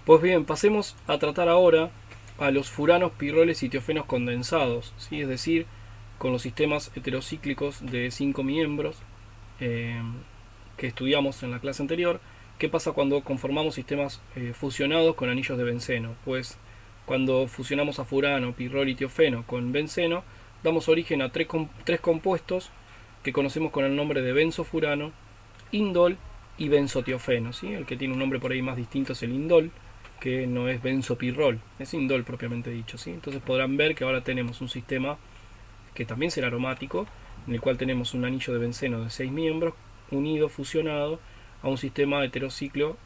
Pues bien, pasemos a tratar ahora a los furanos, pirroles y tiofenos condensados, ¿sí? Es decir, con los sistemas heterocíclicos de 5 miembros eh, que estudiamos en la clase anterior. ¿Qué pasa cuando conformamos sistemas fusionados con anillos de benceno? Pues cuando fusionamos a furano, pirrol y tiofeno con benceno, damos origen a tres compuestos que conocemos con el nombre de benzofurano, indol y benzotiofeno, ¿sí? El que tiene un nombre por ahí más distinto es el indol, que no es benzopirrol, es indol propiamente dicho, ¿sí? Entonces podrán ver que ahora tenemos un sistema que también será aromático, en el cual tenemos un anillo de benceno de 6 miembros unido, fusionado a un sistema heterocíclico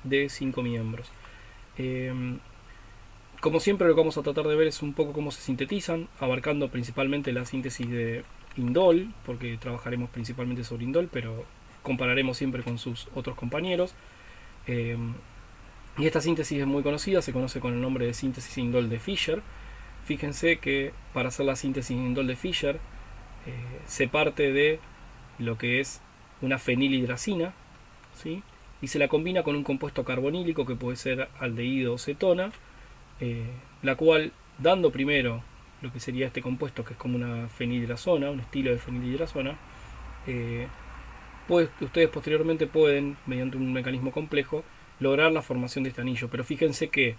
de 5 miembros. Eh, Como siempre, lo que vamos a tratar de ver es un poco cómo se sintetizan, abarcando principalmente la síntesis de indol, porque trabajaremos principalmente sobre indol, pero compararemos siempre con sus otros compañeros. Eh, y esta síntesis es muy conocida, se conoce con el nombre de síntesis indol de Fischer. Fíjense que para hacer la síntesis indol de Fischer se parte de lo que es una fenilhidracina, ¿sí? Y se la combina con un compuesto carbonílico que puede ser aldehído o cetona, la cual, dando primero lo que sería este compuesto, que es como una fenilhidrazona, un estilo de fenilhidrazona, eh, pues ustedes posteriormente pueden, mediante un mecanismo complejo, lograr la formación de este anillo. Pero fíjense que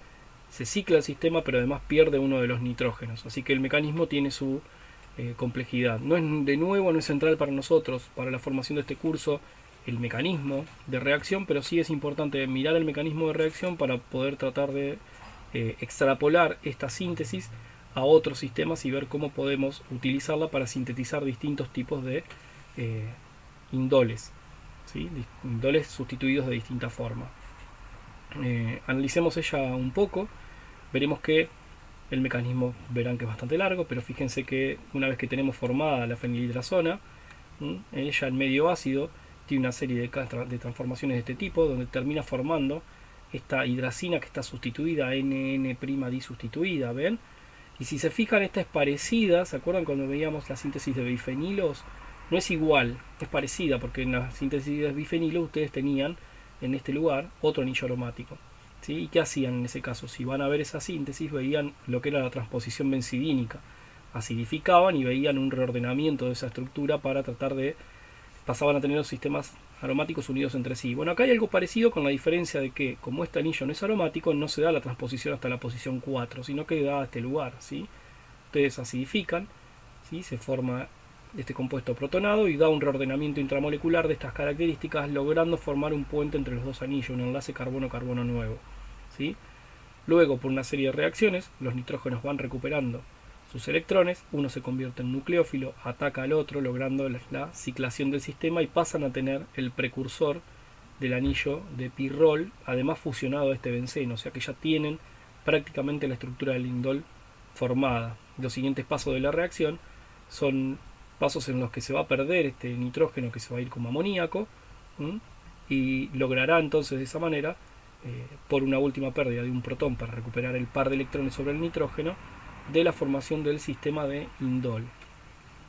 se cicla el sistema, pero además pierde uno de los nitrógenos, así que el mecanismo tiene su complejidad. No es, de nuevo, no es central para nosotros, para la formación de este curso, el mecanismo de reacción, pero sí es importante mirar el mecanismo de reacción para poder tratar de extrapolar esta síntesis a otros sistemas y ver cómo podemos utilizarla para sintetizar distintos tipos de eh, indoles, ¿sí? Indoles sustituidos de distinta forma. Analicemos ella un poco, veremos que el mecanismo verán que es bastante largo, pero fíjense que una vez que tenemos formada la fenilhidrazona, ella en medio ácido tiene una serie de transformaciones de este tipo, donde termina formando esta hidracina que está sustituida, NN' ¿ven? Y si se fijan, esta es parecida, ¿se acuerdan cuando veíamos la síntesis de bifenilos? No es igual, es parecida, porque en la síntesis de bifenilos ustedes tenían en este lugar otro anillo aromático, ¿sí? ¿Y qué hacían en ese caso? Si van a ver esa síntesis, veían lo que era la transposición benzidínica, acidificaban y veían un reordenamiento de esa estructura para tratar de pasaban a tener los sistemas aromáticos unidos entre sí. Bueno, acá hay algo parecido, con la diferencia de que, como este anillo no es aromático, no se da la transposición hasta la posición 4, sino que da a este lugar, ¿sí? Ustedes acidifican, ¿sí? Se forma este compuesto protonado y da un reordenamiento intramolecular de estas características, logrando formar un puente entre los dos anillos, un enlace carbono-carbono nuevo, ¿sí? Luego, por una serie de reacciones, los nitrógenos van recuperando sus electrones, uno se convierte en nucleófilo, ataca al otro, logrando la ciclación del sistema, y pasan a tener el precursor del anillo de pirrol, además fusionado a este benceno, o sea que ya tienen prácticamente la estructura del indol formada. Los siguientes pasos de la reacción son pasos en los que se va a perder este nitrógeno, que se va a ir como amoníaco, y logrará entonces de esa manera, por una última pérdida de un protón para recuperar el par de electrones sobre el nitrógeno, de la formación del sistema de indol.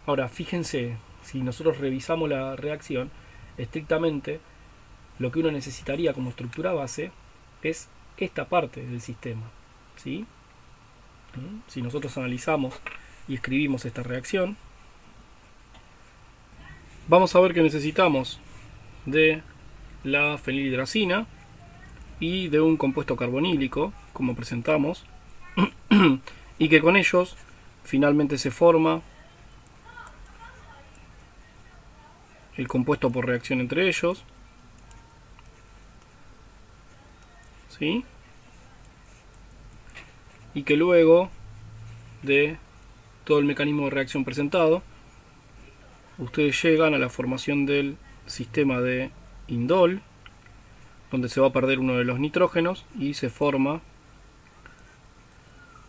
Ahora, fíjense, si nosotros revisamos la reacción, estrictamente lo que uno necesitaría como estructura base es esta parte del sistema, ¿sí? Si nosotros analizamos y escribimos esta reacción, vamos a ver que necesitamos de la fenilhidracina y de un compuesto carbonílico, como presentamos, y que con ellos finalmente se forma el compuesto por reacción entre ellos, ¿sí? Y que luego de todo el mecanismo de reacción presentado, ustedes llegan a la formación del sistema de indol, donde se va a perder uno de los nitrógenos y se forma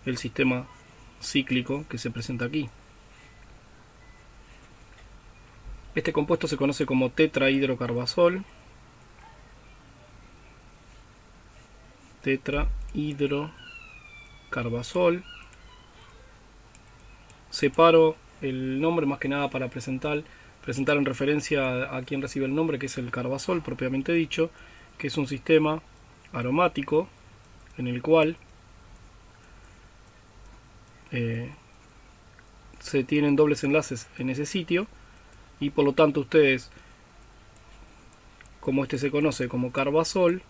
el sistema cíclico que se presenta aquí. Este compuesto se conoce como tetrahidrocarbazol. Tetrahidrocarbazol. Separo el nombre más que nada para presentar en referencia a quien recibe el nombre, que es el carbazol propiamente dicho, que es un sistema aromático en el cual se tienen dobles enlaces en ese sitio, y por lo tanto ustedes, como este se conoce como carbazol,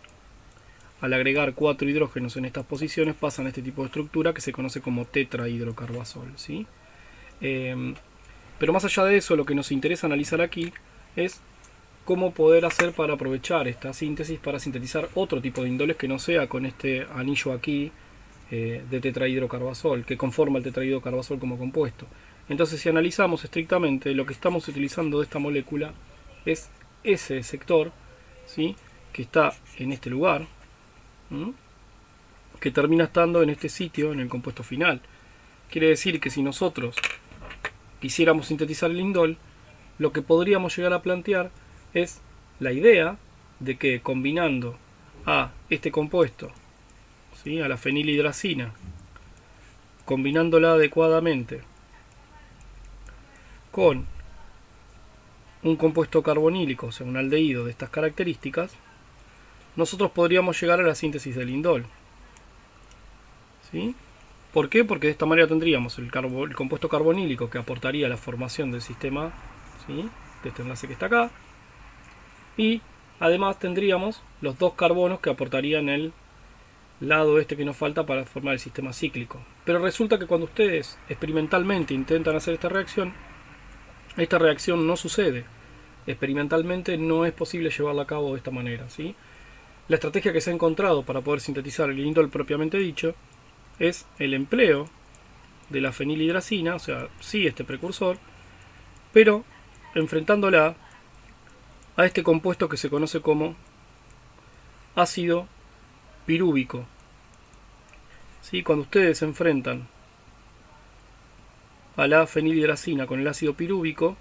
al agregar 4 hidrógenos en estas posiciones pasan a este tipo de estructura que se conoce como tetrahidrocarbazol, ¿sí? Pero más allá de eso, lo que nos interesa analizar aquí es cómo poder hacer para aprovechar esta síntesis para sintetizar otro tipo de indoles que no sea con este anillo aquí de tetrahidrocarbazol, que conforma el tetrahidrocarbazol como compuesto. Entonces, si analizamos estrictamente, lo que estamos utilizando de esta molécula es ese sector, ¿sí?, que está en este lugar, que termina estando en este sitio en el compuesto final. Quiere decir que si nosotros quisiéramos sintetizar el indol, lo que podríamos llegar a plantear es la idea de que combinando a este compuesto, ¿sí?, a la fenilhidracina, combinándola adecuadamente con un compuesto carbonílico, o sea, un aldehído de estas características, nosotros podríamos llegar a la síntesis del indol, ¿sí? ¿Por qué? Porque de esta manera tendríamos el compuesto carbonílico que aportaría la formación del sistema, ¿sí?, de este enlace que está acá, y además tendríamos los 2 carbonos que aportarían el lado este que nos falta para formar el sistema cíclico. Pero resulta que cuando ustedes experimentalmente intentan hacer esta reacción no sucede. Experimentalmente no es posible llevarla a cabo de esta manera, ¿sí? La estrategia que se ha encontrado para poder sintetizar el indol propiamente dicho es el empleo de la fenilhidracina, o sea, sí, este precursor, pero enfrentándola a este compuesto que se conoce como ácido pirúvico. ¿Sí? Cuando ustedes se enfrentan a la fenilhidracina con el ácido pirúvico,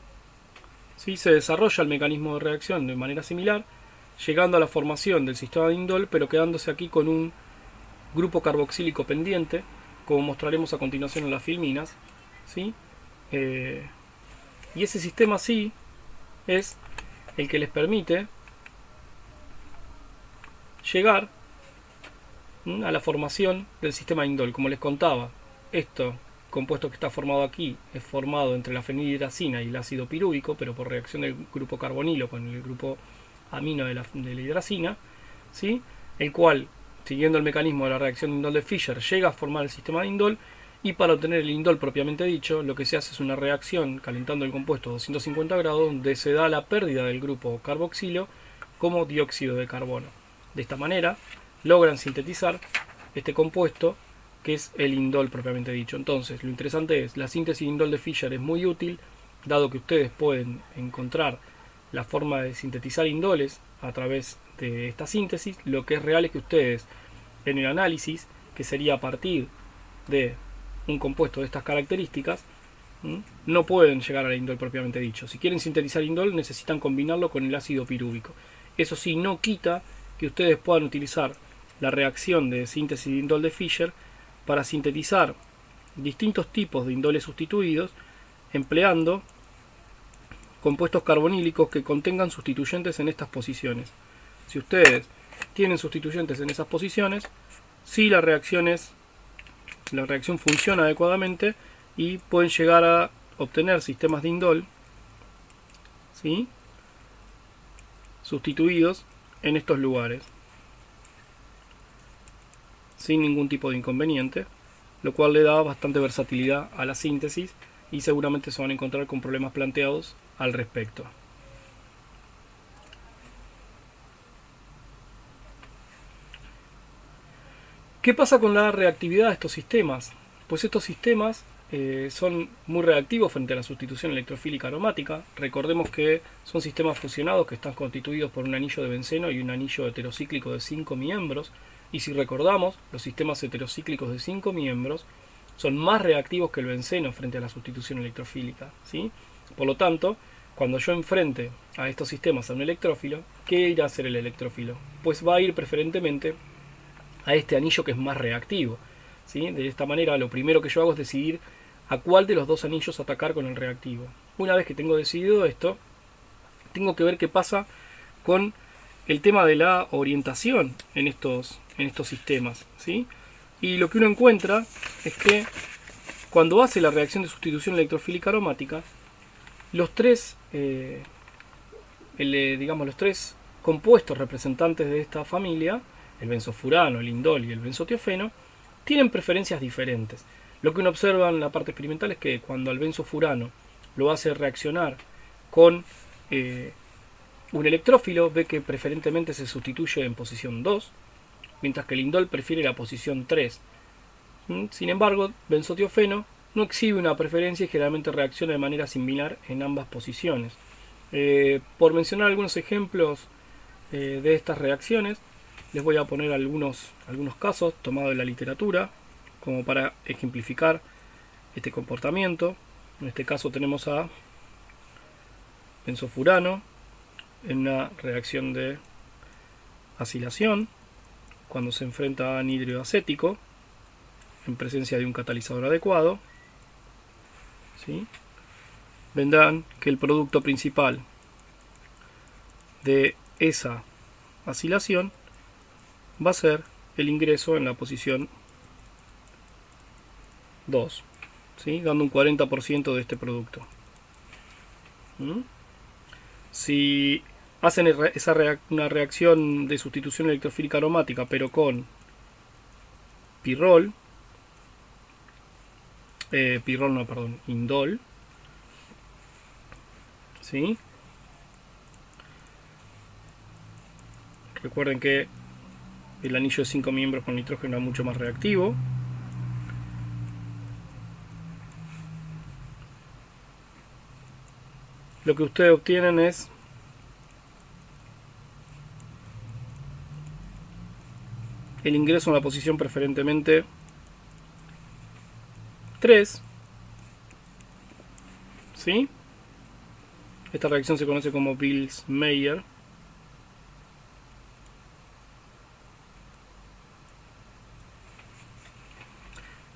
¿sí?, se desarrolla el mecanismo de reacción de manera similar, llegando a la formación del sistema de indol, pero quedándose aquí con un grupo carboxílico pendiente, como mostraremos a continuación en las filminas, ¿sí? Y ese sistema sí es el que les permite llegar a la formación del sistema indol. Como les contaba, esto compuesto que está formado aquí es formado entre la fenilhidracina y el ácido pirúvico, pero por reacción del grupo carbonilo con el grupo amino de la hidracina, ¿sí?, el cual, siguiendo el mecanismo de la reacción de indol de Fischer, llega a formar el sistema de indol, y para obtener el indol propiamente dicho, lo que se hace es una reacción calentando el compuesto a 250 grados, donde se da la pérdida del grupo carboxilo como dióxido de carbono. De esta manera logran sintetizar este compuesto que es el indol propiamente dicho. Entonces, lo interesante es, la síntesis de indol de Fischer es muy útil, dado que ustedes pueden encontrar la forma de sintetizar indoles a través de esta síntesis. Lo que es real es que ustedes, en el análisis, que sería a partir de un compuesto de estas características, no pueden llegar al indol propiamente dicho. Si quieren sintetizar indol, necesitan combinarlo con el ácido pirúvico. Eso sí, no quita que ustedes puedan utilizar la reacción de síntesis de indol de Fischer para sintetizar distintos tipos de indoles sustituidos, empleando compuestos carbonílicos que contengan sustituyentes en estas posiciones. Si ustedes tienen sustituyentes en esas posiciones, sí, la reacción funciona adecuadamente y pueden llegar a obtener sistemas de indol, ¿sí?, sustituidos en estos lugares sin ningún tipo de inconveniente, lo cual le da bastante versatilidad a la síntesis y seguramente se van a encontrar con problemas planteados al respecto. ¿Qué pasa con la reactividad de estos sistemas? Pues estos sistemas son muy reactivos frente a la sustitución electrofílica aromática. Recordemos que son sistemas fusionados que están constituidos por un anillo de benceno y un anillo heterocíclico de 5 miembros. Y si recordamos, los sistemas heterocíclicos de 5 miembros son más reactivos que el benceno frente a la sustitución electrofílica, ¿sí? Por lo tanto, cuando yo enfrente a estos sistemas a un electrófilo, ¿qué irá a hacer el electrófilo? Pues va a ir preferentemente a este anillo que es más reactivo, ¿sí? De esta manera, lo primero que yo hago es decidir a cuál de los dos anillos atacar con el reactivo. Una vez que tengo decidido esto, tengo que ver qué pasa con el tema de la orientación en estos sistemas, ¿sí? Y lo que uno encuentra es que cuando hace la reacción de sustitución electrofílica aromática, los tres, digamos, los tres compuestos representantes de esta familia, el benzofurano, el indol y el benzotiofeno, tienen preferencias diferentes. Lo que uno observa en la parte experimental es que cuando al benzofurano lo hace reaccionar con un electrófilo, ve que preferentemente se sustituye en posición 2, mientras que el indol prefiere la posición 3. Sin embargo, benzotiofeno no exhibe una preferencia y generalmente reacciona de manera similar en ambas posiciones. Por mencionar algunos ejemplos de estas reacciones, les voy a poner algunos casos tomados de la literatura como para ejemplificar este comportamiento. En este caso tenemos a benzofurano en una reacción de acilación cuando se enfrenta a anhídrido acético en presencia de un catalizador adecuado, ¿sí? Vendrán que el producto principal de esa acilación va a ser el ingreso en la posición 2, ¿sí? Dando un 40% de este producto. Si hacen una reacción de sustitución electrofílica aromática, pero con indol, ¿sí? Recuerden que el anillo de 5 miembros con nitrógeno es mucho más reactivo. Lo que ustedes obtienen es el ingreso en la posición preferentemente 3, ¿sí? Esta reacción se conoce como Beals-Meyer.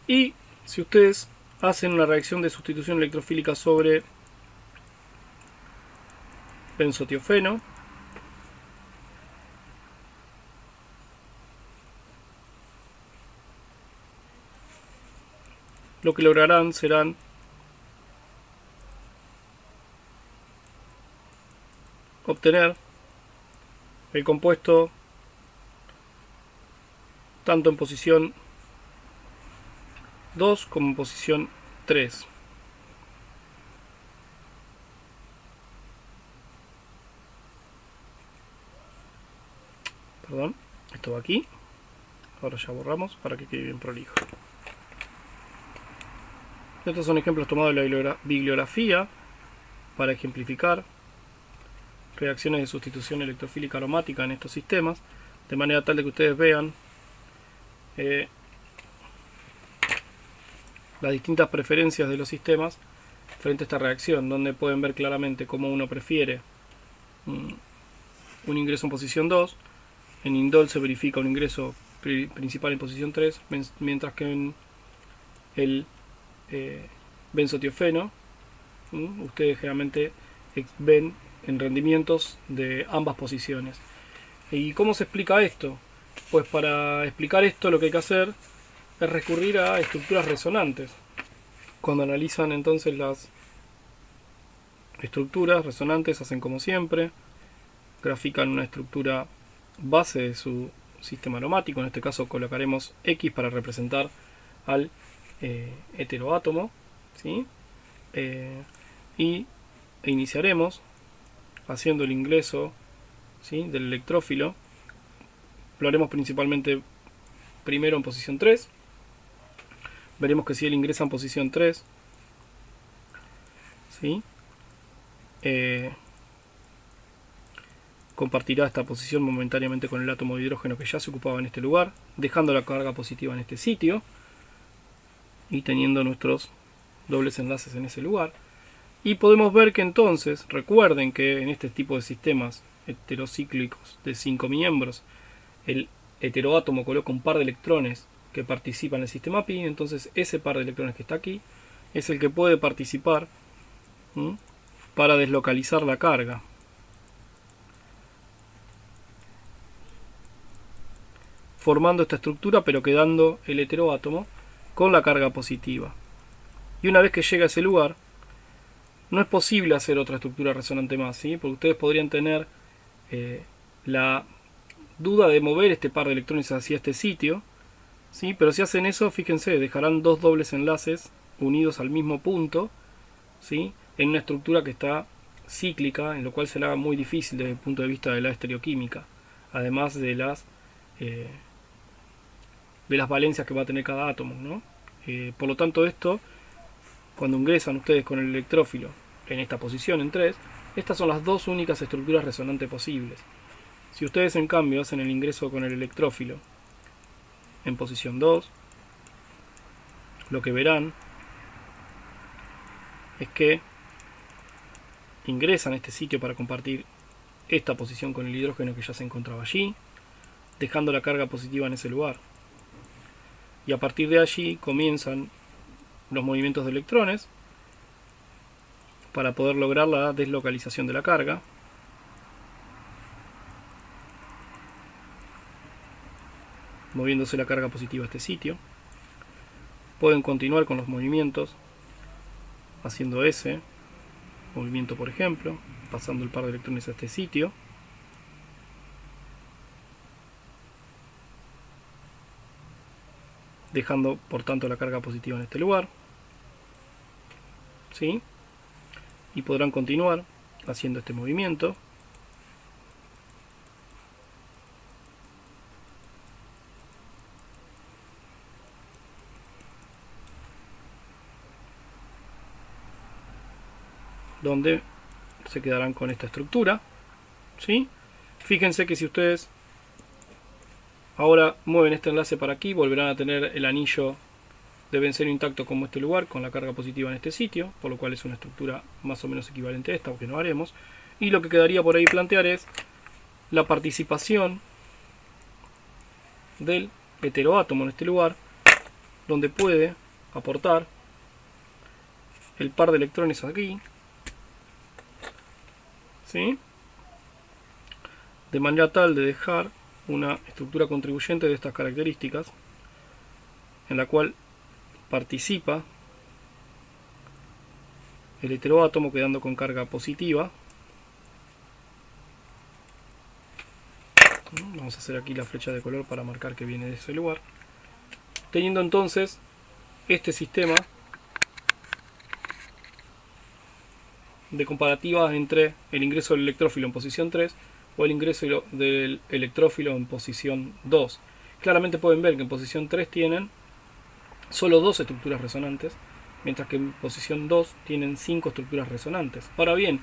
Y si ustedes hacen una reacción de sustitución electrofílica sobre benzotiofeno, lo que lograrán serán obtener el compuesto tanto en posición 2 como en posición 3. Perdón, esto va aquí. Ahora ya borramos para que quede bien prolijo. Estos son ejemplos tomados de la bibliografía para ejemplificar reacciones de sustitución electrofílica aromática en estos sistemas, de manera tal de que ustedes vean las distintas preferencias de los sistemas frente a esta reacción, donde pueden ver claramente cómo uno prefiere un ingreso en posición 2, en indol se verifica un ingreso principal en posición 3, mientras que en el benzotiofeno ustedes generalmente ven en rendimientos de ambas posiciones. ¿Y cómo se explica esto? Pues para explicar esto lo que hay que hacer es recurrir a estructuras resonantes. Cuando analizan entonces las estructuras resonantes, hacen como siempre, grafican una estructura base de su sistema aromático. En este caso colocaremos X para representar al heteroátomo, ¿sí? Y iniciaremos haciendo el ingreso, ¿sí?, del electrófilo. Lo haremos principalmente primero en posición 3. Veremos que si él ingresa en posición 3, ¿sí?, compartirá esta posición momentáneamente con el átomo de hidrógeno que ya se ocupaba en este lugar, dejando la carga positiva en este sitio y teniendo nuestros dobles enlaces en ese lugar. Y podemos ver que entonces, recuerden que en este tipo de sistemas heterocíclicos de 5 miembros, el heteroátomo coloca un par de electrones que participan en el sistema pi, entonces ese par de electrones que está aquí es el que puede participar para deslocalizar la carga. formando esta estructura, pero quedando el heteroátomo con la carga positiva. Y una vez que llega a ese lugar, no es posible hacer otra estructura resonante más, ¿sí? Porque ustedes podrían tener la duda de mover este par de electrones hacia este sitio, ¿sí? Pero si hacen eso, fíjense, dejarán dos dobles enlaces unidos al mismo punto, ¿sí? En una estructura que está cíclica, en lo cual se le haga muy difícil desde el punto de vista de la estereoquímica, además de las valencias que va a tener cada átomo, ¿no? Por lo tanto, esto, cuando ingresan ustedes con el electrófilo en esta posición en 3, estas son las dos únicas estructuras resonantes posibles. Si ustedes en cambio hacen el ingreso con el electrófilo en posición 2, lo que verán es que ingresan a este sitio para compartir esta posición con el hidrógeno que ya se encontraba allí, dejando la carga positiva en ese lugar. Y a partir de allí comienzan los movimientos de electrones para poder lograr la deslocalización de la carga. Moviéndose la carga positiva a este sitio. Pueden continuar con los movimientos haciendo ese movimiento, por ejemplo, pasando el par de electrones a este sitio. Dejando por tanto la carga positiva en este lugar, ¿sí? Y podrán continuar haciendo este movimiento. Donde se quedarán con esta estructura, ¿sí? Fíjense que si ustedes ahora mueven este enlace para aquí, volverán a tener el anillo de benceno intacto como este lugar, con la carga positiva en este sitio, por lo cual es una estructura más o menos equivalente a esta, aunque no haremos. Y lo que quedaría por ahí plantear es la participación del heteroátomo en este lugar, donde puede aportar el par de electrones aquí, ¿sí? De manera tal de dejar una estructura contribuyente de estas características, en la cual participa el heteroátomo quedando con carga positiva. Vamos a hacer aquí la flecha de color para marcar que viene de ese lugar, teniendo entonces este sistema de comparativa entre el ingreso del electrófilo en posición 3 o el ingreso del electrófilo en posición 2. Claramente pueden ver que en posición 3 tienen solo 2 estructuras resonantes, mientras que en posición 2 tienen 5 estructuras resonantes. Ahora bien,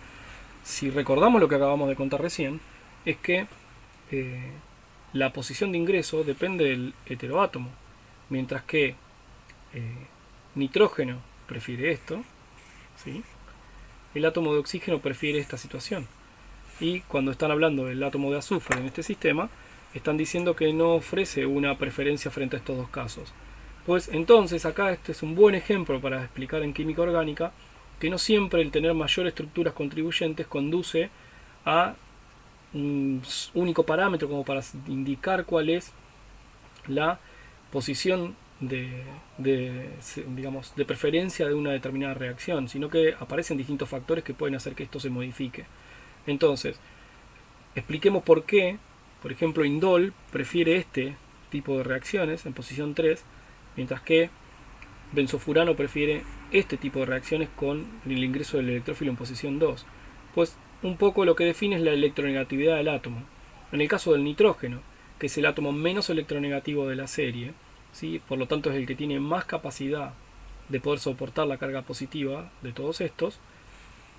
si recordamos lo que acabamos de contar recién, es que la posición de ingreso depende del heteroátomo, mientras que nitrógeno prefiere esto, ¿sí? El átomo de oxígeno prefiere esta situación. Y cuando están hablando del átomo de azufre en este sistema, están diciendo que no ofrece una preferencia frente a estos dos casos. Pues entonces acá este es un buen ejemplo para explicar en química orgánica que no siempre el tener mayores estructuras contribuyentes conduce a un único parámetro como para indicar cuál es la posición digamos, de preferencia de una determinada reacción, sino que aparecen distintos factores que pueden hacer que esto se modifique. Entonces, expliquemos por qué, por ejemplo, indol prefiere este tipo de reacciones en posición 3, mientras que benzofurano prefiere este tipo de reacciones con el ingreso del electrófilo en posición 2. Pues un poco lo que define es la electronegatividad del átomo. En el caso del nitrógeno, que es el átomo menos electronegativo de la serie, ¿sí? Por lo tanto es el que tiene más capacidad de poder soportar la carga positiva de todos estos,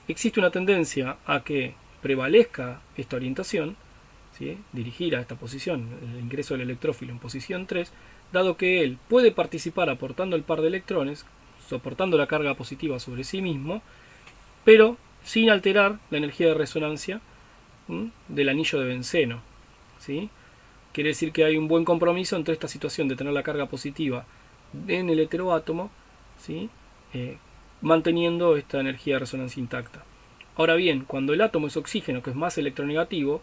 existe una tendencia a que prevalezca esta orientación, ¿sí? Dirigir a esta posición, el ingreso del electrófilo en posición 3, dado que él puede participar aportando el par de electrones, soportando la carga positiva sobre sí mismo, pero sin alterar la energía de resonancia del anillo de benceno, ¿sí? Quiere decir que hay un buen compromiso entre esta situación de tener la carga positiva en el heteroátomo, ¿sí? Manteniendo esta energía de resonancia intacta. Ahora bien, cuando el átomo es oxígeno, que es más electronegativo,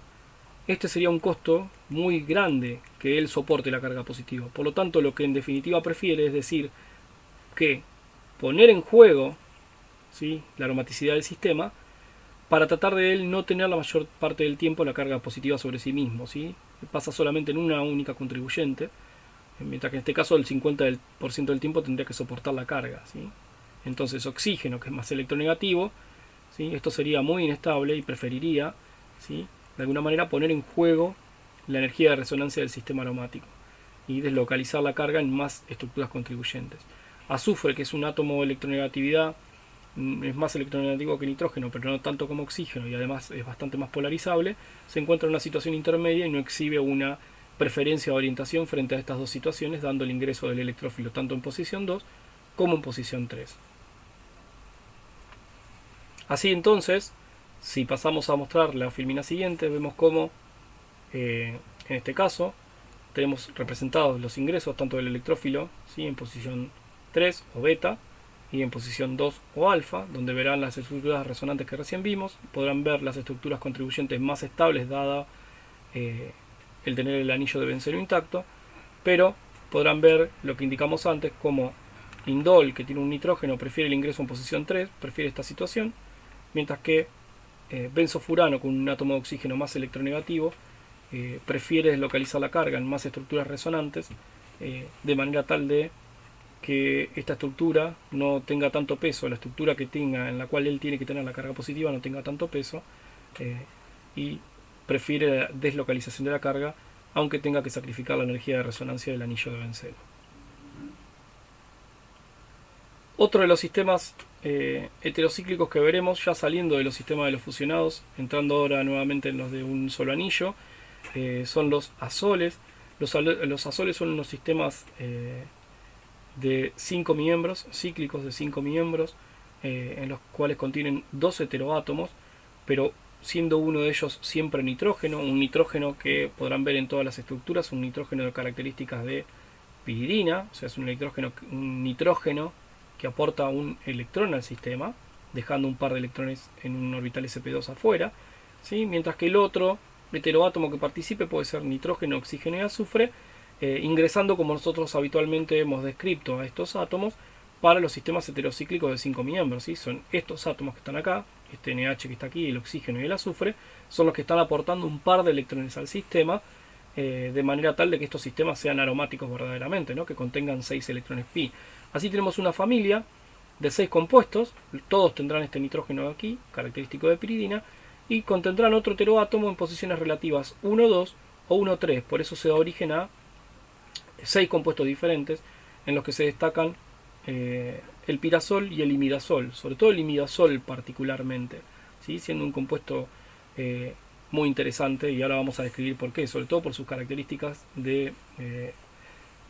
este sería un costo muy grande que él soporte la carga positiva. Por lo tanto, lo que en definitiva prefiere es decir que poner en juego, ¿sí?, la aromaticidad del sistema para tratar de él no tener la mayor parte del tiempo la carga positiva sobre sí mismo, ¿sí? Pasa solamente en una única contribuyente, mientras que en este caso el 50% del tiempo tendría que soportar la carga, ¿sí? Entonces oxígeno, que es más electronegativo, ¿sí?, esto sería muy inestable y preferiría, ¿sí?, de alguna manera poner en juego la energía de resonancia del sistema aromático y deslocalizar la carga en más estructuras contribuyentes. Azufre, que es un átomo de electronegatividad, es más electronegativo que nitrógeno, pero no tanto como oxígeno, y además es bastante más polarizable, se encuentra en una situación intermedia y no exhibe una preferencia de orientación frente a estas dos situaciones, dando el ingreso del electrófilo tanto en posición 2 como en posición 3. Así entonces, si pasamos a mostrar la filmina siguiente, vemos cómo en este caso tenemos representados los ingresos tanto del electrófilo, ¿sí?, en posición 3 o beta, y en posición 2 o alfa, donde verán las estructuras resonantes que recién vimos. Podrán ver las estructuras contribuyentes más estables dada el tener el anillo de benceno intacto, pero podrán ver lo que indicamos antes, como indol, que tiene un nitrógeno, prefiere el ingreso en posición 3, prefiere esta situación, mientras que benzofurano, con un átomo de oxígeno más electronegativo, prefiere deslocalizar la carga en más estructuras resonantes, de manera tal de que esta estructura no tenga tanto peso, la estructura que tenga, en la cual él tiene que tener la carga positiva, no tenga tanto peso, y prefiere la deslocalización de la carga, aunque tenga que sacrificar la energía de resonancia del anillo de benceno. Otro de los sistemas heterocíclicos que veremos, ya saliendo de los sistemas de los fusionados, entrando ahora nuevamente en los de un solo anillo, son los azoles. Los azoles son unos sistemas de 5 miembros, cíclicos de 5 miembros, en los cuales contienen 2 heteroátomos, pero siendo uno de ellos siempre nitrógeno, un nitrógeno que podrán ver en todas las estructuras, un nitrógeno de características de piridina, o sea, es un nitrógeno que aporta un electrón al sistema, dejando un par de electrones en un orbital sp2 afuera, ¿sí?, mientras que el otro heteroátomo que participe puede ser nitrógeno, oxígeno y azufre, ingresando como nosotros habitualmente hemos descrito a estos átomos para los sistemas heterocíclicos de 5 miembros, ¿sí? Son estos átomos que están acá, este NH que está aquí, el oxígeno y el azufre, son los que están aportando un par de electrones al sistema, de manera tal de que estos sistemas sean aromáticos verdaderamente, ¿no?, que contengan 6 electrones pi. Así tenemos una familia de 6 compuestos, todos tendrán este nitrógeno aquí, característico de piridina, y contendrán otro heteroátomo en posiciones relativas 1, 2 o 1, 3. Por eso se da origen a 6 compuestos diferentes, en los que se destacan el pirazol y el imidazol, sobre todo el imidazol particularmente, ¿sí?, siendo un compuesto muy interesante, y ahora vamos a describir por qué, sobre todo por sus características de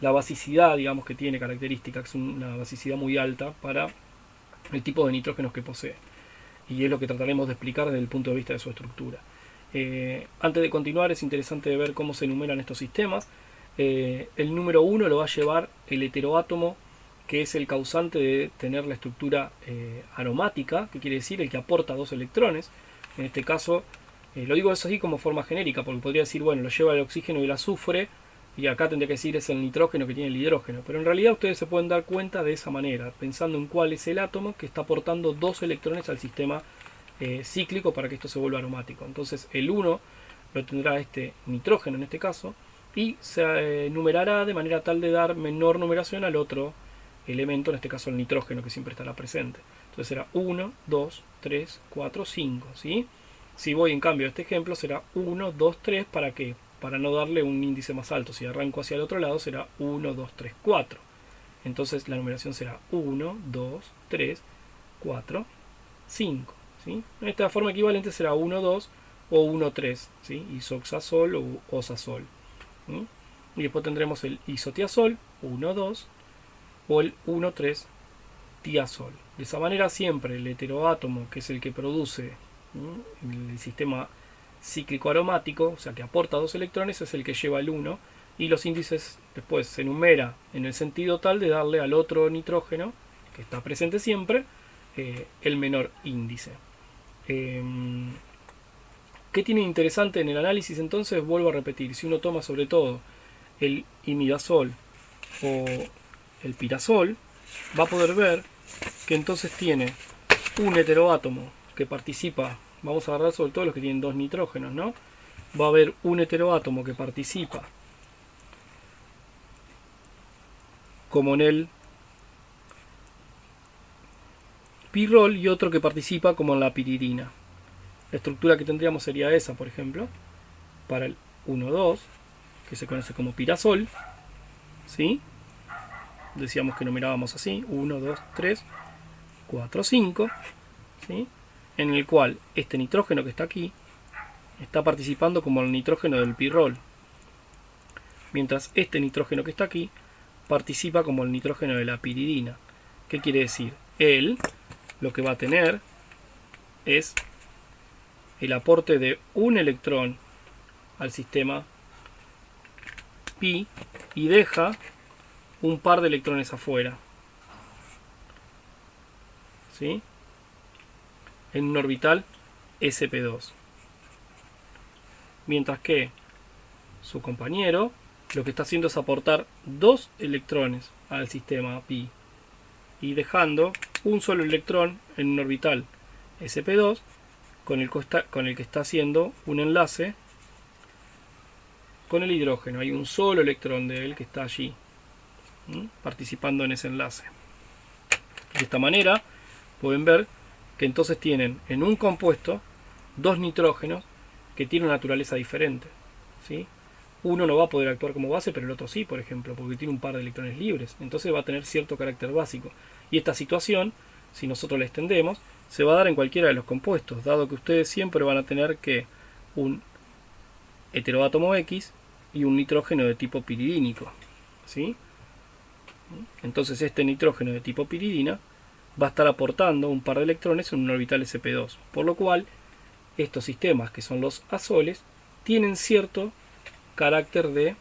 la basicidad, digamos, que tiene características, es una basicidad muy alta para el tipo de nitrógenos que posee, y es lo que trataremos de explicar desde el punto de vista de su estructura. Antes de continuar, es interesante ver cómo se enumeran estos sistemas. El número 1 lo va a llevar el heteroátomo, que es el causante de tener la estructura aromática, que quiere decir el que aporta 2 electrones. En este caso, lo digo así como forma genérica, porque podría decir, bueno, lo lleva el oxígeno y el azufre, y acá tendría que decir es el nitrógeno que tiene el hidrógeno, pero en realidad ustedes se pueden dar cuenta de esa manera, pensando en cuál es el átomo que está aportando 2 electrones al sistema cíclico para que esto se vuelva aromático. Entonces el 1 lo tendrá este nitrógeno en este caso, y se numerará de manera tal de dar menor numeración al otro elemento, en este caso el nitrógeno, que siempre estará presente. Entonces será 1, 2, 3, 4, 5, ¿sí? Si voy en cambio a este ejemplo será 1, 2, 3, ¿para qué? Para no darle un índice más alto. Si arranco hacia el otro lado será 1, 2, 3, 4. Entonces la numeración será 1, 2, 3, 4, 5, ¿sí? En esta forma equivalente será 1, 2 o 1, 3, ¿sí? Isoxazol o osazol, ¿sí? Y después tendremos el isotiazol, 1, 2, o el 1, 3 tiazol. De esa manera siempre el heteroátomo, que es el que produce el sistema cíclico aromático, o sea que aporta 2 electrones, es el que lleva el 1, y los índices después se enumera en el sentido tal de darle al otro nitrógeno, que está presente siempre, el menor índice. ¿Qué ¿Qué tiene interesante en el análisis entonces? Vuelvo a repetir, si uno toma sobre todo el imidazol o el pirazol, va a poder ver que entonces tiene un heteroátomo que participa, vamos a agarrar sobre todo los que tienen dos nitrógenos, ¿no? Va a haber un heteroátomo que participa como en el pirrol y otro que participa como en la piridina. La estructura que tendríamos sería esa, por ejemplo, para el 1,2, que se conoce como pirazol, ¿sí? Decíamos que numerábamos así, 1, 2, 3, 4, 5, ¿sí? En el cual este nitrógeno que está aquí está participando como el nitrógeno del pirrol, mientras este nitrógeno que está aquí participa como el nitrógeno de la piridina. ¿Qué quiere decir? Él lo que va a tener es el aporte de un electrón al sistema pi y deja un par de electrones afuera, ¿sí? En un orbital sp2, mientras que su compañero lo que está haciendo es aportar dos electrones al sistema pi y dejando un solo electrón en un orbital sp2 con el que está haciendo un enlace con el hidrógeno. Hay un solo electrón de él que está allí, participando en ese enlace. De esta manera pueden ver que entonces tienen en un compuesto dos nitrógenos que tienen una naturaleza diferente, ¿sí? Uno no va a poder actuar como base, pero el otro sí, por ejemplo, porque tiene un par de electrones libres. Entonces va a tener cierto carácter básico. Y esta situación, si nosotros la extendemos, se va a dar en cualquiera de los compuestos, dado que ustedes siempre van a tener que un heteroátomo X y un nitrógeno de tipo piridínico, ¿sí? Entonces este nitrógeno de tipo piridina va a estar aportando un par de electrones en un orbital sp2, por lo cual estos sistemas, que son los azoles, tienen cierto carácter de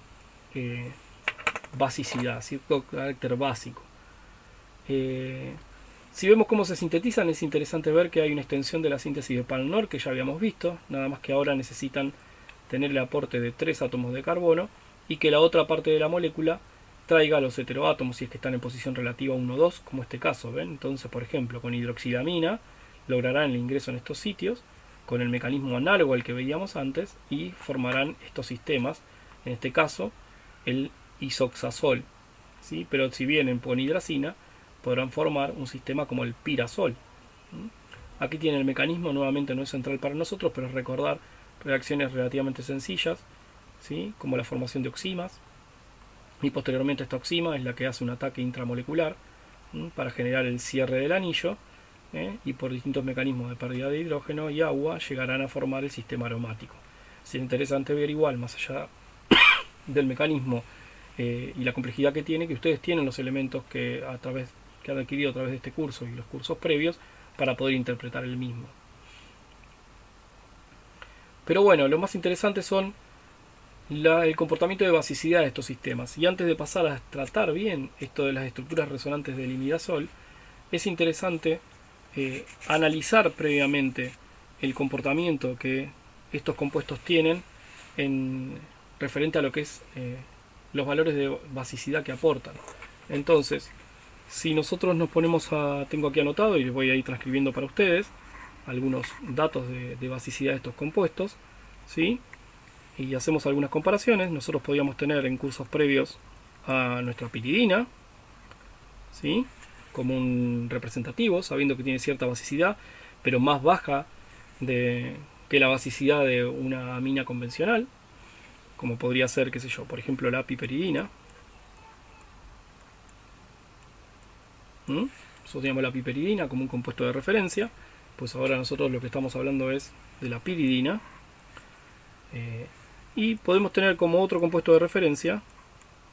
basicidad, cierto carácter básico. Si vemos cómo se sintetizan, es interesante ver que hay una extensión de la síntesis de Palnor que ya habíamos visto, nada más que ahora necesitan tener el aporte de 3 átomos de carbono y que la otra parte de la molécula traiga los heteroátomos si es que están en posición relativa 1,2, como este caso, ¿ven? Entonces, por ejemplo, con hidroxilamina lograrán el ingreso en estos sitios con el mecanismo análogo al que veíamos antes y formarán estos sistemas, en este caso el isoxazol, ¿sí? Pero si vienen con hidracina podrán formar un sistema como el pirazol. Aquí tiene el mecanismo, nuevamente no es central para nosotros, pero recordar reacciones relativamente sencillas, ¿sí? Como la formación de oximas, y posteriormente esta oxima es la que hace un ataque intramolecular para generar el cierre del anillo, y por distintos mecanismos de pérdida de hidrógeno y agua llegarán a formar el sistema aromático. Es interesante ver igual, más allá del mecanismo y la complejidad que tiene, que ustedes tienen los elementos que han adquirido a través de este curso y los cursos previos para poder interpretar el mismo. Pero bueno, lo más interesante son el comportamiento de basicidad de estos sistemas. Y antes de pasar a tratar bien esto de las estructuras resonantes del imidazol, es interesante analizar previamente el comportamiento que estos compuestos tienen en referente a lo que es los valores de basicidad que aportan. Entonces, si nosotros nos ponemos tengo aquí anotado y les voy a ir transcribiendo para ustedes algunos datos de basicidad de estos compuestos, ¿sí? Y hacemos algunas comparaciones. Nosotros podíamos tener en cursos previos a nuestra piridina, ¿sí? Como un representativo, sabiendo que tiene cierta basicidad, pero más baja que la basicidad de una amina convencional, como podría ser, qué sé yo, por ejemplo la piperidina. Nosotros teníamos la piperidina como un compuesto de referencia, pues ahora nosotros lo que estamos hablando es de la piridina. Y podemos tener como otro compuesto de referencia,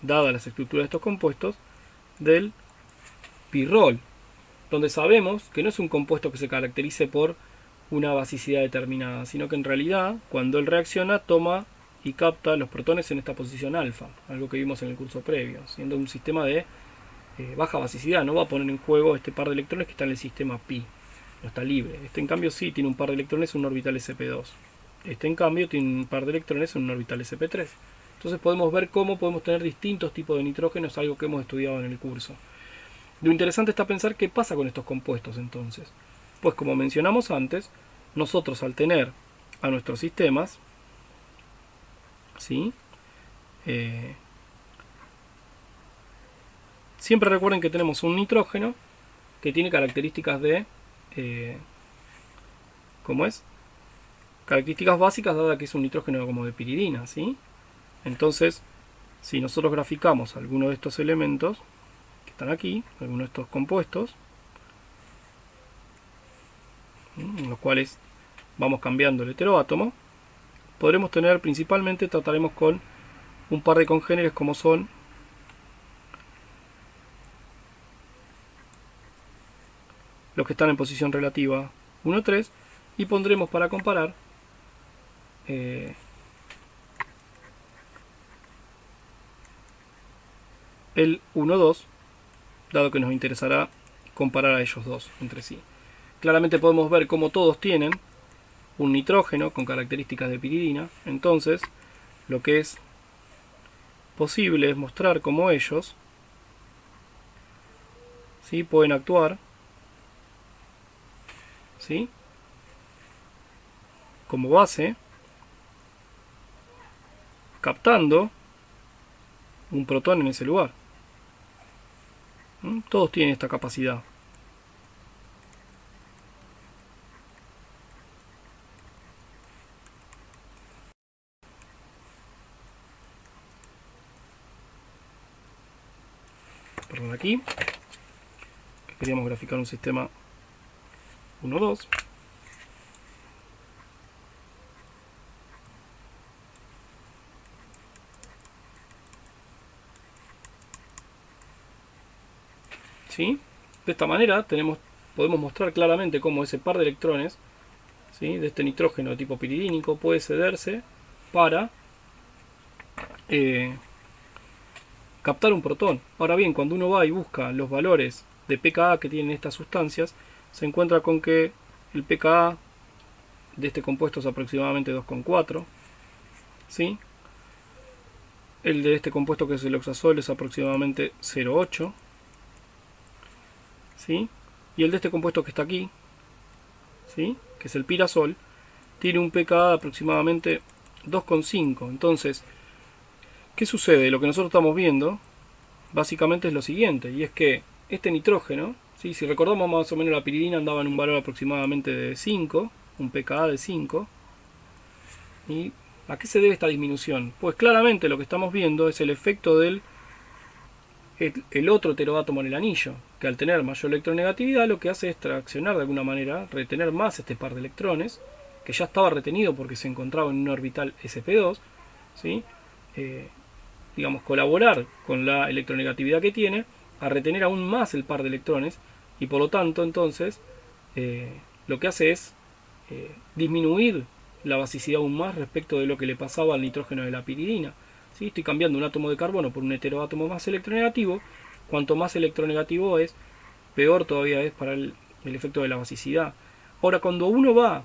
dadas las estructuras de estos compuestos, del pirrol, donde sabemos que no es un compuesto que se caracterice por una basicidad determinada, sino que en realidad cuando él reacciona toma y capta los protones en esta posición alfa, algo que vimos en el curso previo, siendo un sistema de baja basicidad. No va a poner en juego este par de electrones que está en el sistema pi, no está libre. Este en cambio sí tiene un par de electrones en un orbital sp2. Este en cambio tiene un par de electrones en un orbital sp3. Entonces podemos ver cómo podemos tener distintos tipos de nitrógenos, algo que hemos estudiado en el curso. Lo interesante está pensar qué pasa con estos compuestos entonces. Pues como mencionamos antes, nosotros al tener a nuestros sistemas, ¿sí? Siempre recuerden que tenemos un nitrógeno que tiene características de... ¿cómo es? Características básicas dada que es un nitrógeno como de piridina, ¿sí? Entonces, si nosotros graficamos alguno de estos elementos que están aquí, alguno de estos compuestos, en los cuales vamos cambiando el heteroátomo, podremos tener principalmente, trataremos con un par de congéneres como son los que están en posición relativa 1, 3, y pondremos para comparar el 1, 2, dado que nos interesará comparar a ellos dos entre sí. Claramente podemos ver cómo todos tienen un nitrógeno con características de piridina. Entonces, lo que es posible es mostrar cómo ellos, ¿sí?, pueden actuar, ¿sí?, como base, captando un protón en ese lugar. Todos tienen esta capacidad. Perdón, aquí queríamos graficar un sistema 1, 2. ¿Sí? De esta manera podemos mostrar claramente cómo ese par de electrones, ¿sí?, de este nitrógeno de tipo piridínico puede cederse para captar un protón. Ahora bien, cuando uno va y busca los valores de pKa que tienen estas sustancias, se encuentra con que el pKa de este compuesto es aproximadamente 2,4, ¿sí? El de este compuesto, que es el oxazol, es aproximadamente 0,8, ¿sí? Y el de este compuesto que está aquí, ¿sí?, que es el pirazol, tiene un pKa de aproximadamente 2,5. Entonces, ¿qué sucede? Lo que nosotros estamos viendo básicamente es lo siguiente, y es que este nitrógeno, ¿sí?, si recordamos más o menos, la piridina andaba en un valor aproximadamente de 5, un pKa de 5. ¿Y a qué se debe esta disminución? Pues claramente lo que estamos viendo es el efecto del el otro heteroátomo en el anillo, que al tener mayor electronegatividad lo que hace es traccionar de alguna manera, retener más este par de electrones, que ya estaba retenido porque se encontraba en un orbital sp2, ¿sí? Digamos, colaborar con la electronegatividad que tiene a retener aún más el par de electrones, y por lo tanto entonces lo que hace es disminuir la basicidad aún más respecto de lo que le pasaba al nitrógeno de la piridina. ¿Sí? Estoy cambiando un átomo de carbono por un heteroátomo más electronegativo. Cuanto más electronegativo es, peor todavía es para el efecto de la basicidad. Ahora, cuando uno va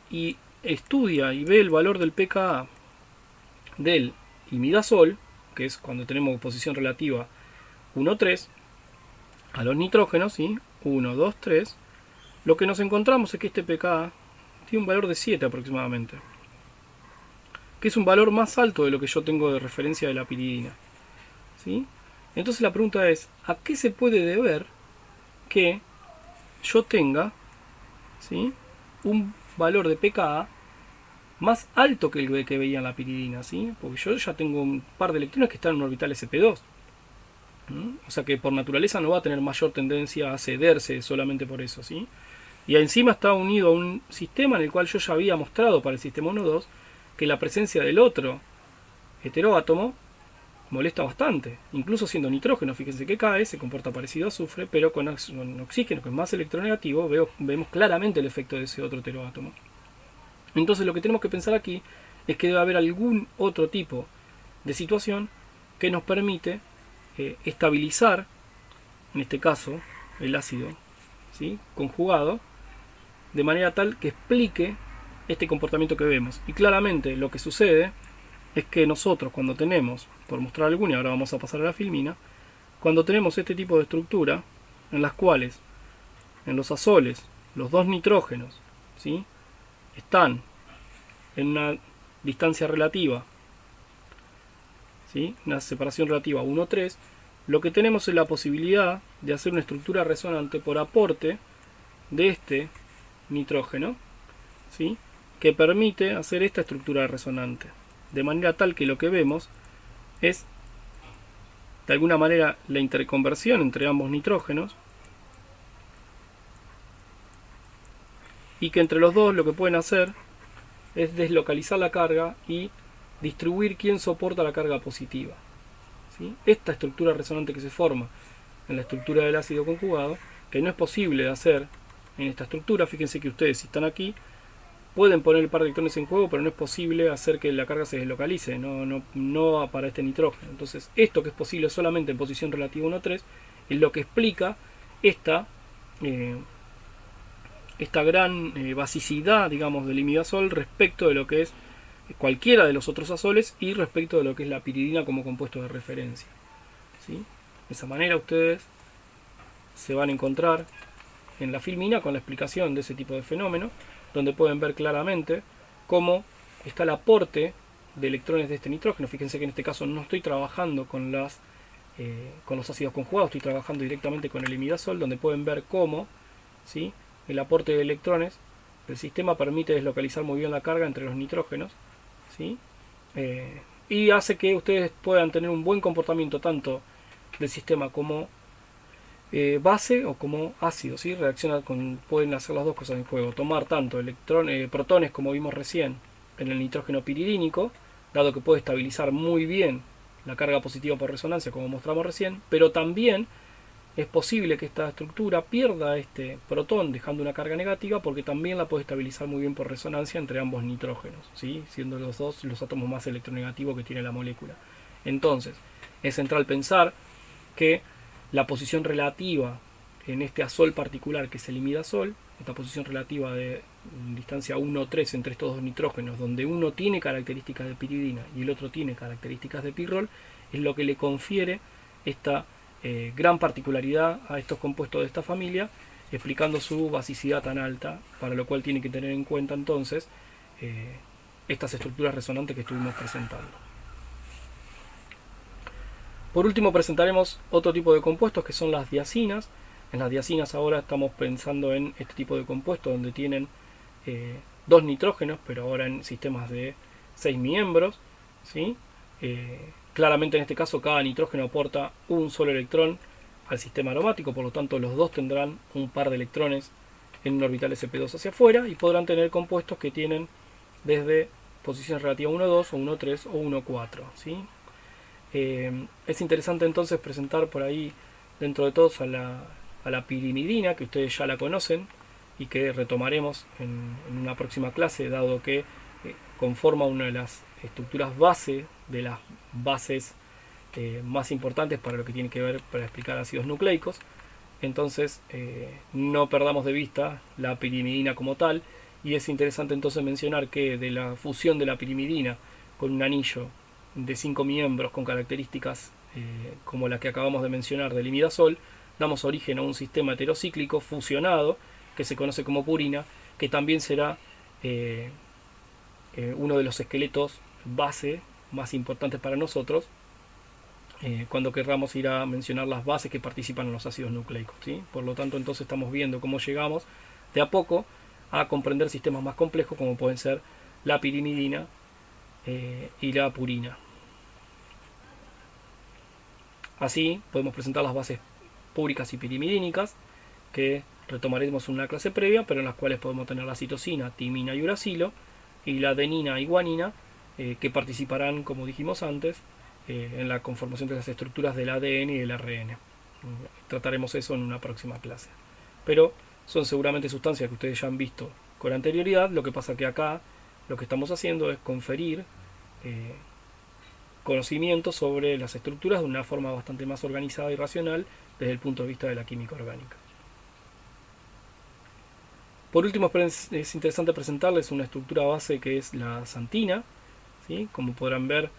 y estudia y ve el valor del pKa del imidazol, que es cuando tenemos posición relativa 1, 3, a los nitrógenos, ¿sí?, 1, 2, 3, lo que nos encontramos es que este pKa tiene un valor de 7 aproximadamente, que es un valor más alto de lo que yo tengo de referencia de la piridina, ¿sí? Entonces la pregunta es, ¿a qué se puede deber que yo tenga, ¿sí?, un valor de pKa más alto que el que veía en la piridina, ¿sí? Porque yo ya tengo un par de electrones que están en un orbital sp2. O sea que por naturaleza no va a tener mayor tendencia a cederse solamente por eso, ¿sí? Y encima está unido a un sistema en el cual yo ya había mostrado para el sistema 1-2 que la presencia del otro heteroátomo molesta bastante. Incluso siendo nitrógeno, fíjense que cae, se comporta parecido a azufre, pero con oxígeno, que es más electronegativo, vemos claramente el efecto de ese otro heteroátomo. Entonces lo que tenemos que pensar aquí es que debe haber algún otro tipo de situación que nos permite estabilizar, en este caso, el ácido, ¿sí?, conjugado, de manera tal que explique este comportamiento que vemos. Y claramente lo que sucede es que nosotros cuando tenemos, por mostrar alguna, y ahora vamos a pasar a la filmina, cuando tenemos este tipo de estructura, en las cuales en los azoles los dos nitrógenos, ¿sí?, están en una distancia relativa, ¿sí?, una separación relativa 1,3, lo que tenemos es la posibilidad de hacer una estructura resonante por aporte de este nitrógeno, ¿sí?, que permite hacer esta estructura resonante. De manera tal que lo que vemos es, de alguna manera, la interconversión entre ambos nitrógenos, y que entre los dos lo que pueden hacer es deslocalizar la carga y distribuir quién soporta la carga positiva, ¿sí? Esta estructura resonante que se forma en la estructura del ácido conjugado, que no es posible de hacer en esta estructura, fíjense que ustedes, si están aquí, pueden poner el par de electrones en juego, pero no es posible hacer que la carga se deslocalice, no para este nitrógeno. Entonces, esto que es posible solamente en posición relativa 1,3 es lo que explica esta gran basicidad, digamos, del imidazol respecto de lo que es cualquiera de los otros azoles y respecto de lo que es la piridina como compuesto de referencia, ¿sí? De esa manera ustedes se van a encontrar en la filmina con la explicación de ese tipo de fenómeno, donde pueden ver claramente cómo está el aporte de electrones de este nitrógeno. Fíjense que en este caso no estoy trabajando con los ácidos conjugados, estoy trabajando directamente con el imidazol, donde pueden ver cómo, ¿sí?, el aporte de electrones del sistema permite deslocalizar muy bien la carga entre los nitrógenos, ¿sí? Y hace que ustedes puedan tener un buen comportamiento tanto del sistema como base o como ácido, ¿sí? Pueden hacer las dos cosas en juego, tomar tanto protones como vimos recién en el nitrógeno piridínico, dado que puede estabilizar muy bien la carga positiva por resonancia como mostramos recién, pero también es posible que esta estructura pierda este protón dejando una carga negativa, porque también la puede estabilizar muy bien por resonancia entre ambos nitrógenos, ¿sí?, siendo los dos los átomos más electronegativos que tiene la molécula. Entonces, es central pensar que la posición relativa en este azol particular, que es el imidazol, esta posición relativa de distancia 1,3 entre estos dos nitrógenos, donde uno tiene características de piridina y el otro tiene características de pirrol, es lo que le confiere esta gran particularidad a estos compuestos de esta familia, explicando su basicidad tan alta, para lo cual tiene que tener en cuenta entonces estas estructuras resonantes que estuvimos presentando. Por último presentaremos otro tipo de compuestos que son las diazinas. En las diazinas ahora estamos pensando en este tipo de compuestos donde tienen dos nitrógenos, pero ahora en sistemas de 6 miembros, ¿sí? Claramente en este caso cada nitrógeno aporta un solo electrón al sistema aromático, por lo tanto los dos tendrán un par de electrones en un orbital sp2 hacia afuera y podrán tener compuestos que tienen desde posición relativa 1,2 o 1,3 o 1,4, ¿sí? Es interesante entonces presentar por ahí dentro de todos a la pirimidina, que ustedes ya la conocen y que retomaremos en una próxima clase, dado que conforma una de las estructuras base de las bases más importantes para lo que tiene que ver para explicar ácidos nucleicos. Entonces no perdamos de vista la pirimidina como tal, y es interesante entonces mencionar que de la fusión de la pirimidina con un anillo de 5 miembros con características como la que acabamos de mencionar del imidazol, damos origen a un sistema heterocíclico fusionado que se conoce como purina, que también será uno de los esqueletos base más importantes para nosotros cuando querramos ir a mencionar las bases que participan en los ácidos nucleicos, ¿sí? Por lo tanto, entonces estamos viendo cómo llegamos de a poco a comprender sistemas más complejos como pueden ser la pirimidina y la purina. Así podemos presentar las bases púricas y pirimidínicas, que retomaremos en una clase previa, pero en las cuales podemos tener la citosina, timina y uracilo, y la adenina y guanina, que participarán, como dijimos antes, en la conformación de las estructuras del ADN y del ARN. Trataremos eso en una próxima clase. Pero son seguramente sustancias que ustedes ya han visto con anterioridad, lo que pasa que acá lo que estamos haciendo es conferir conocimiento sobre las estructuras de una forma bastante más organizada y racional desde el punto de vista de la química orgánica. Por último, es interesante presentarles una estructura base que es la xantina, ¿sí? Como podrán ver,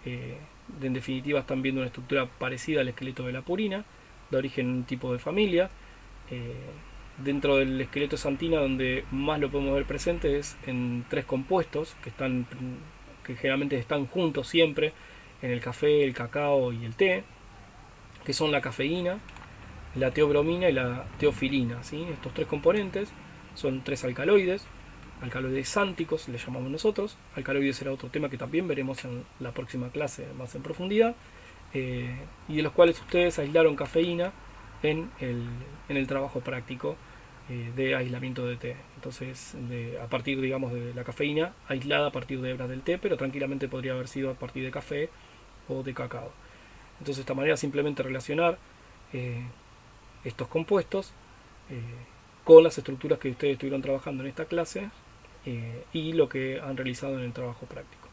en definitiva están viendo una estructura parecida al esqueleto de la purina, de origen en un tipo de familia. Eh, Dentro del esqueleto de xantina, donde más lo podemos ver presente es en tres compuestos que generalmente están juntos siempre en el café, el cacao y el té, que son la cafeína, la teobromina y la teofilina, ¿sí? Estos tres componentes son tres alcaloides xánticos, le llamamos nosotros. Alcaloides será otro tema que también veremos en la próxima clase más en profundidad, y de los cuales ustedes aislaron cafeína en el trabajo práctico de aislamiento de té. Entonces, a partir, digamos, de la cafeína aislada a partir de hebras del té, pero tranquilamente podría haber sido a partir de café o de cacao. Entonces, de esta manera simplemente relacionar eh, estos compuestos eh, con las estructuras que ustedes estuvieron trabajando en esta clase y lo que han realizado en el trabajo práctico.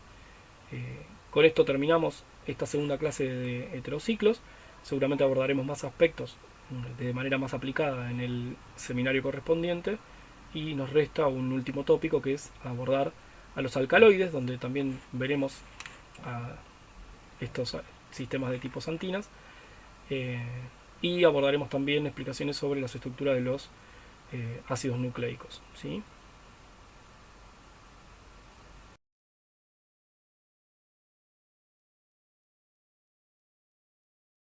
Con esto terminamos esta segunda clase de heterociclos. Seguramente abordaremos más aspectos de manera más aplicada en el seminario correspondiente, y nos resta un último tópico, que es abordar a los alcaloides, donde también veremos a estos sistemas de tipo xantinas, y abordaremos también explicaciones sobre las estructuras de los ácidos nucleicos, ¿sí?